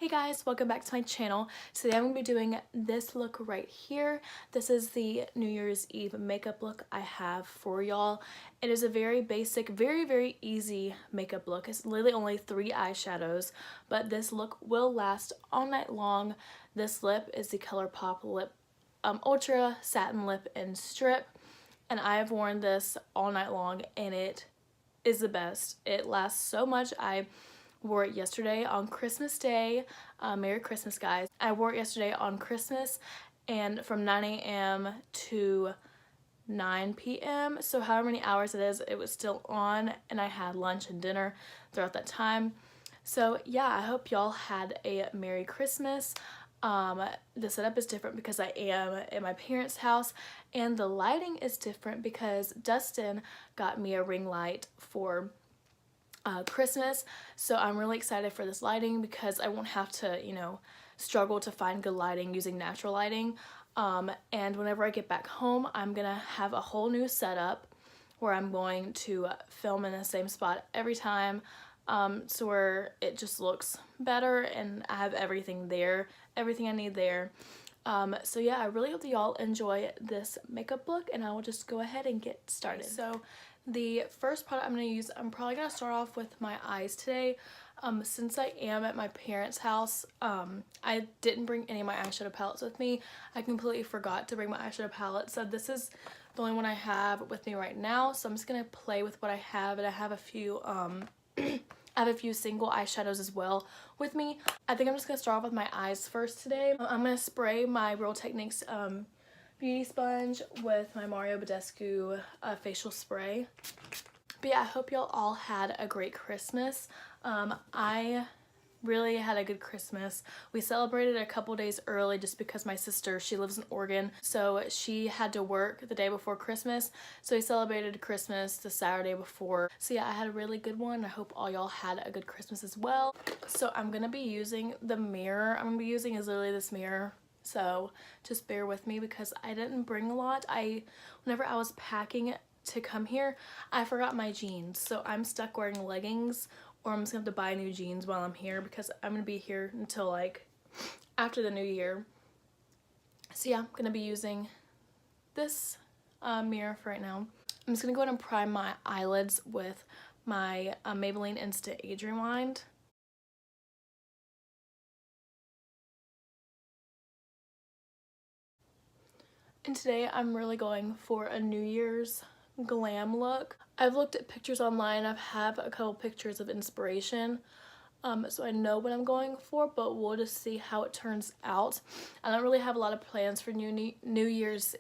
Hey guys, welcome back to my channel. Today I'm going to be doing this look right here. This is the New Year's Eve makeup look I have for y'all. It is a very basic, very easy makeup look. It's literally only 3 eyeshadows, but this look will last all night long. This lip is the ColourPop Lip Ultra Satin Lip in Strip, and I have worn this all night long and it is the best. It lasts so much. I wore it yesterday on Christmas Day. Merry Christmas, guys. I wore it yesterday on Christmas and from 9 a.m. to 9 p.m. So however many hours it is, it was still on, and I had lunch and dinner throughout that time. So yeah, I hope y'all had a Merry Christmas. The setup is different because I am at my parents' house, and the lighting is different because Dustin got me a ring light for Christmas, so I'm really excited for this lighting because I won't have to, struggle to find good lighting using natural lighting. And whenever I get back home, I'm gonna have a whole new setup where I'm going to film in the same spot every time, so where it just looks better and I have everything there, everything I need there. So yeah, I really hope that y'all enjoy this makeup look, and I will just go ahead and get started. So the first product I'm going to use, I'm probably going to start off with my eyes today. Since I am at my parents' house, I didn't bring any of my eyeshadow palettes with me. I completely forgot to bring my eyeshadow palette, so this is the only one I have with me right now. So I'm just going to play with what I have, and I have a few I have a few single eyeshadows as well with me. I think I'm just going to start off with my eyes first today. I'm going to spray my Real Techniques beauty sponge with my Mario Badescu facial spray. But yeah, I hope y'all all had a great Christmas. I really had a good Christmas. We celebrated a couple days early just because my sister, she lives in Oregon, so she had to work the day before Christmas, so we celebrated Christmas the Saturday before. So yeah, I had a really good one. I hope all y'all had a good Christmas as well. So I'm gonna be using the mirror I'm gonna be using is literally this mirror, so just bear with me because I didn't bring a lot. Whenever I was packing to come here, I forgot my jeans, so I'm stuck wearing leggings, or I'm just gonna have to buy new jeans while I'm here because I'm gonna be here until like after the new year. So yeah, I'm gonna be using this mirror for right now. I'm just gonna go ahead and prime my eyelids with my Maybelline Instant Age Rewind. And today I'm really going for a New Year's glam look. I've looked at pictures online. I have a couple pictures of inspiration, so I know what I'm going for, but we'll just see how it turns out. I don't really have a lot of plans for New Year's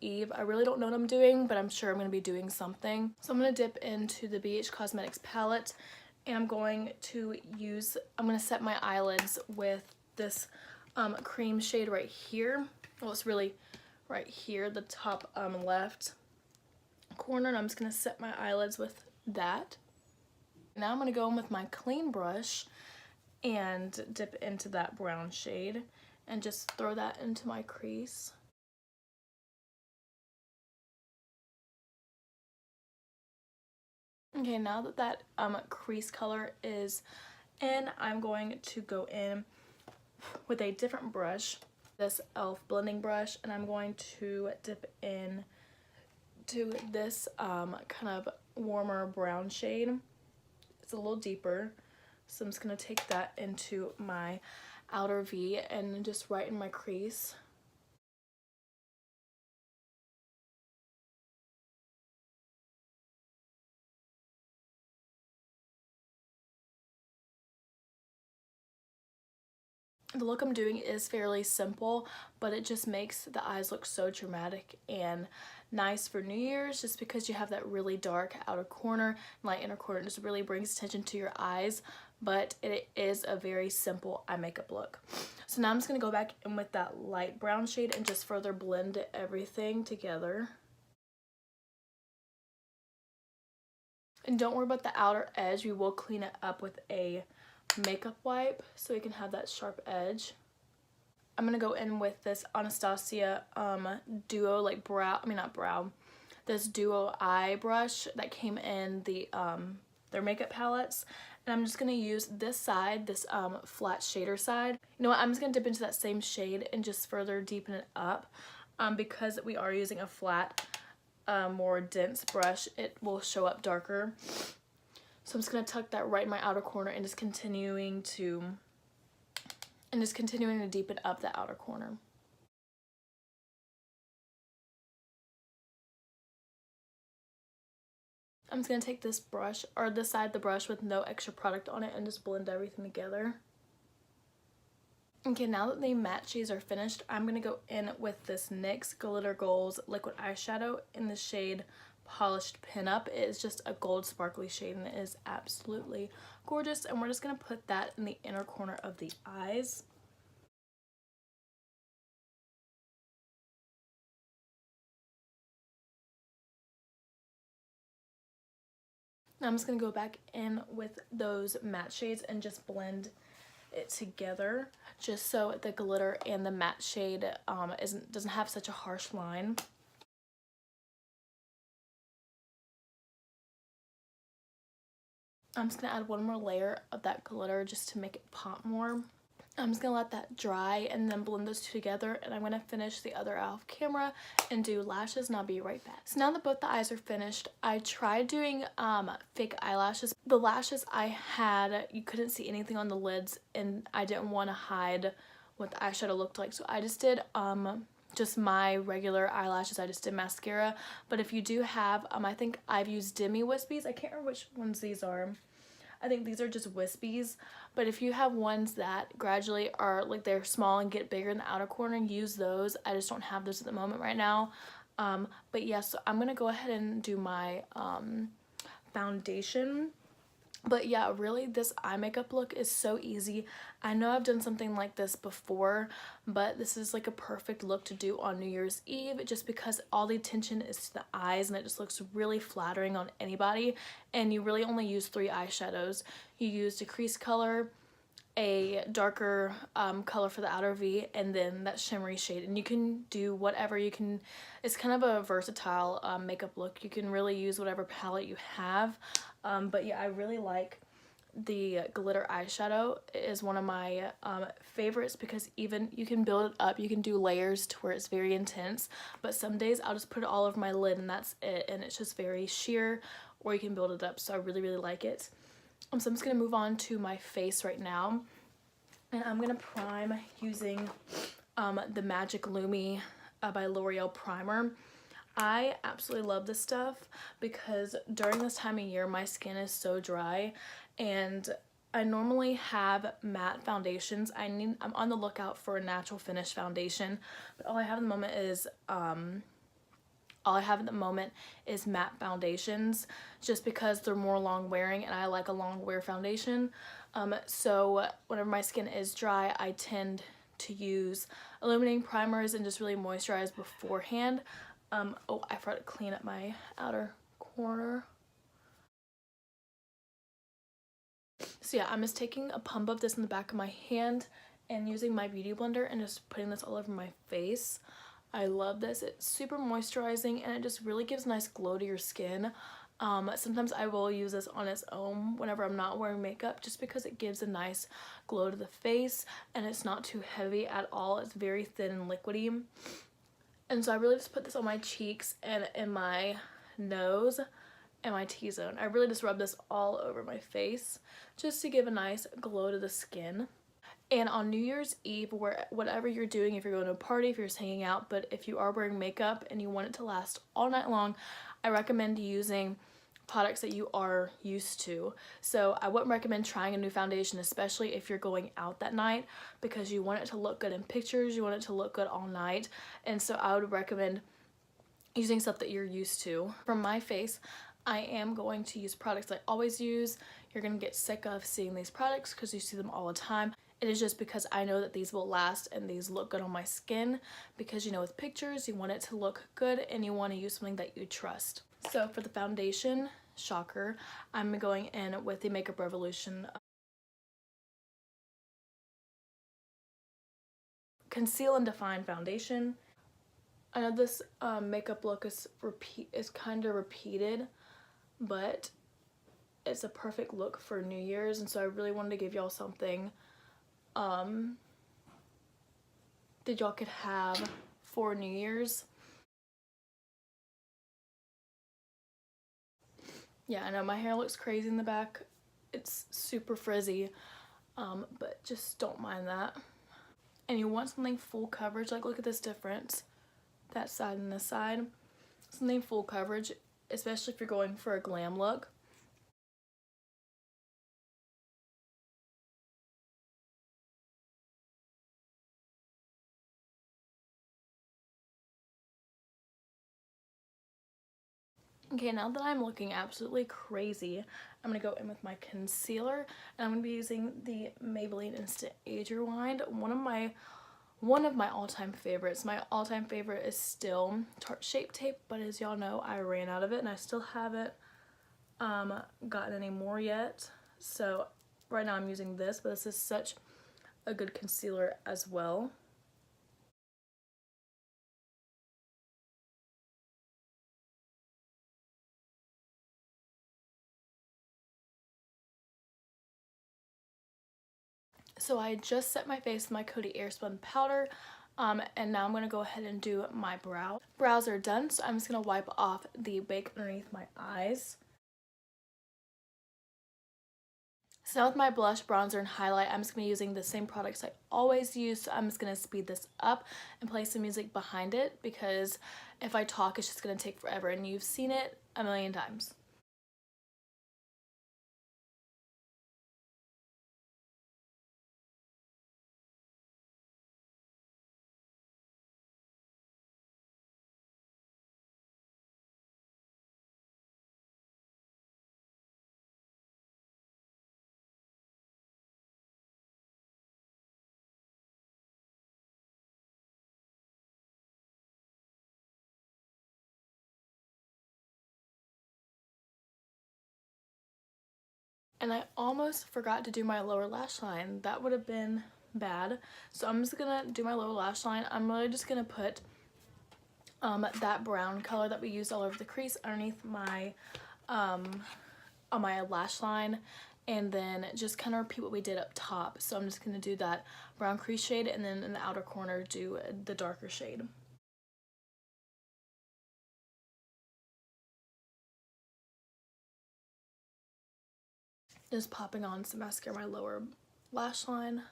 Eve. I really don't know what I'm doing, but I'm sure I'm going to be doing something. So I'm going to dip into the BH Cosmetics palette, and I'm going to set my eyelids with this cream shade right here. Well, it's really right here, the top left corner, and I'm just going to set my eyelids with that. Now I'm going to go in with my clean brush and dip into that brown shade and just throw that into my crease. Okay, now that that crease color is in, I'm going to go in with a different brush, this e.l.f. blending brush, and I'm going to dip in to this kind of warmer brown shade. It's a little deeper, so I'm just going to take that into my outer V and just right in my crease. The look I'm doing is fairly simple, but it just makes the eyes look so dramatic and nice for New Year's, just because you have that really dark outer corner, light inner corner. It just really brings attention to your eyes, but it is a very simple eye makeup look. So now I'm just going to go back in with that light brown shade and just further blend everything together. And don't worry about the outer edge. We will clean it up with a makeup wipe so we can have that sharp edge. I'm gonna go in with this Anastasia duo this duo eye brush that came in the their makeup palettes, And I'm just going to use this side, this flat shader side. You know what, I'm just going to dip into that same shade and just further deepen it up. Because we are using a flat, more dense brush, it will show up darker. So I'm just going to tuck that right in my outer corner and just continuing to deepen up the outer corner. I'm just going to take this brush, or this side of the brush with no extra product on it, and just blend everything together. Okay, now that the matte shades are finished, I'm going to go in with this NYX Glitter Goals liquid eyeshadow in the shade Polished Pinup. It is just a gold sparkly shade and it is absolutely gorgeous. And we're just going to put that in the inner corner of the eyes. Now I'm just going to go back in with those matte shades and just blend it together, just so the glitter and the matte shade doesn't have such a harsh line. I'm just going to add one more layer of that glitter just to make it pop more. I'm just going to let that dry and then blend those two together, and I'm going to finish the other off camera and do lashes, and I'll be right back. So now that both the eyes are finished, I tried doing fake eyelashes. The lashes I had, you couldn't see anything on the lids, and I didn't want to hide what the eyeshadow looked like, so I just did just my regular eyelashes. I just did mascara. But if you do have, I think I've used Demi Wispies. I can't remember which ones these are. I think these are just wispies, but if you have ones that gradually are like they're small and get bigger in the outer corner, use those. I just don't have those at the moment right now. But yeah, so I'm gonna go ahead and do my foundation. But yeah, really this eye makeup look is so easy. I know I've done something like this before, but this is like a perfect look to do on New Year's Eve, just because all the attention is to the eyes and it just looks really flattering on anybody. And you really only use 3 eyeshadows. You used a crease color, a darker color for the outer V, and then that shimmery shade. And you can do whatever you can. It's kind of a versatile makeup look. You can really use whatever palette you have. But yeah, I really like the glitter eyeshadow. It is one of my favorites because even you can build it up. You can do layers to where it's very intense. But some days I'll just put it all over my lid and that's it. And it's just very sheer, or you can build it up. So I really, really like it. So I'm just going to move on to my face right now. And I'm going to prime using the Magic Lumi by L'Oreal Primer. I absolutely love this stuff because during this time of year my skin is so dry, and I normally have matte foundations. I'm on the lookout for a natural finish foundation, but all I have at the moment is matte foundations, just because they're more long wearing and I like a long wear foundation. So whenever my skin is dry, I tend to use illuminating primers and just really moisturize beforehand. Oh, I forgot to clean up my outer corner. So yeah, I'm just taking a pump of this in the back of my hand and using my beauty blender and just putting this all over my face. I love this. It's super moisturizing and it just really gives a nice glow to your skin. Sometimes I will use this on its own whenever I'm not wearing makeup, just because it gives a nice glow to the face and it's not too heavy at all. It's very thin and liquidy. And so I really just put this on my cheeks and in my nose and my T-zone. I really just rub this all over my face just to give a nice glow to the skin. And on New Year's Eve, whatever you're doing, if you're going to a party, if you're just hanging out, but if you are wearing makeup and you want it to last all night long, I recommend using products that you are used to. So I wouldn't recommend trying a new foundation, especially if you're going out that night, because you want it to look good in pictures, you want it to look good all night. And so I would recommend using stuff that you're used to. For my face, I am going to use products I always use. You're gonna get sick of seeing these products because you see them all the time. It is just because I know that these will last and these look good on my skin, because you know with pictures you want it to look good and you want to use something that you trust. So for the foundation, shocker, I'm going in with the Makeup Revolution Conceal and Define Foundation. I know this makeup look is kind of repeated, but it's a perfect look for New Year's, and so I really wanted to give y'all something that y'all could have for New Year's. Yeah, I know my hair looks crazy in the back. It's super frizzy, but just don't mind that. And you want something full coverage. Like, look at this difference, that side and this side. Something full coverage, especially if you're going for a glam look. Okay, now that I'm looking absolutely crazy, I'm going to go in with my concealer, and I'm going to be using the Maybelline Instant Age Rewind, one of my all-time favorites. My all-time favorite is still Tarte Shape Tape, but as y'all know, I ran out of it, and I still haven't gotten any more yet. So right now I'm using this, but this is such a good concealer as well. So I just set my face with my Coty Airspun powder, and now I'm going to go ahead and do my brow. Brows are done, so I'm just going to wipe off the bake underneath my eyes. So now with my blush, bronzer, and highlight, I'm just going to be using the same products I always use. So I'm just going to speed this up and play some music behind it, because if I talk, it's just going to take forever, and you've seen it a million times. And I almost forgot to do my lower lash line. That would have been bad. So I'm just gonna do my lower lash line. I'm really just gonna put that brown color that we used all over the crease underneath my on my lash line, and then just kind of repeat what we did up top. So I'm just gonna do that brown crease shade, and then in the outer corner do the darker shade. Just popping on some mascara on my lower lash line.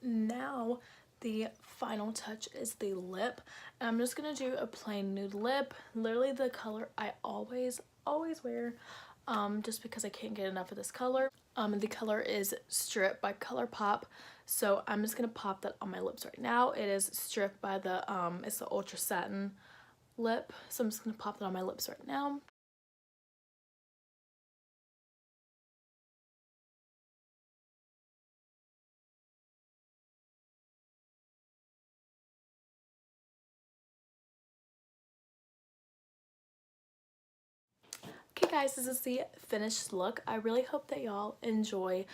Now the final touch is the lip, and I'm just gonna do a plain nude lip, literally the color I always wear, just because I can't get enough of this color. The color is Strip by ColourPop, so I'm just gonna pop that on my lips right now. It is Strip by the it's the Ultra Satin lip, so I'm just gonna pop that on my lips right now. Okay guys, this is the finished look. I really hope that y'all enjoy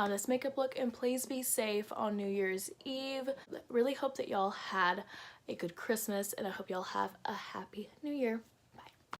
this makeup look, and please be safe on New Year's Eve. Really hope that y'all had a good Christmas, and I hope y'all have a happy New Year.